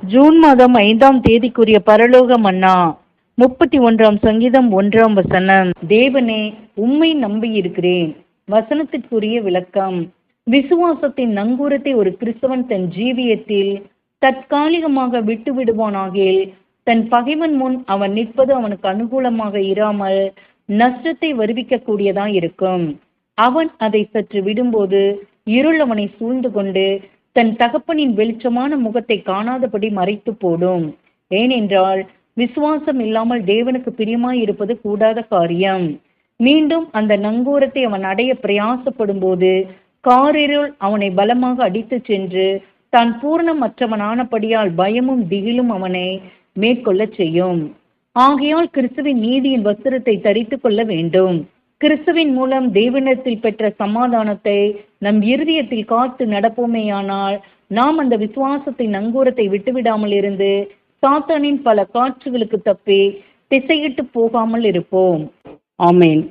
June மாதம் 5ஆம் தேதிக்குரிய பரலோக மன்னா 31ஆம் சங்கீதம் 1ஆம் வசனம். தேவனே, உம்மை நம்பியிருக்கிறேன். வசனத்திற்குரிய விளக்கம். விசுவாசத்தின் நங்கூரத்தை ஒரு கிறிஸ்தவன் தன் ஜீவியத்தில் தற்காலிகமாக விட்டு விடுவானாகில் தன் பகைவன் முன் அவன் நிற்பது அவனுக்கு அனுகூலமாக இராமல் நஷ்டத்தை வருவிக்க கூடியதாய் இருக்கும். அவன் அதை சற்று விடும்போது இருள் அவனை சூழ்ந்து கொண்டு தன் தகப்பனின் வெளிச்சமான முகத்தை காணாதபடி மறைத்து போடும். ஏனென்றால் விசுவாசம் இல்லாமல் தேவனுக்கு பிரியமாய் இருப்பது கூடாத காரியம். மீண்டும் அந்த நங்கூரத்தை அவன் அடைய பிரயாசப்படும் போது காரிருள் அவனை பலமாக அடித்து சென்று தான் பூரணமற்றவனானபடியால் பயமும் திகிலும் அவனை மேற்கொள்ள செய்யும். ஆகையால் கிறிஸ்துவின் நீதியின் வஸ்திரத்தை தரித்து கொள்ள வேண்டும். கிறிஸ்துவின் மூலம் தேவனிடத்தில் பெற்ற சமாதானத்தை நம் இருதயத்தில் காத்து நடப்போமேயானால் நாம் அந்த விசுவாசத்தின் நங்கூரத்தை விட்டுவிடாமல் இருந்து சாத்தானின் பல காட்சிகளுக்கு தப்பி திசையிட்டு போகாமல் இருப்போம். ஆமேன்.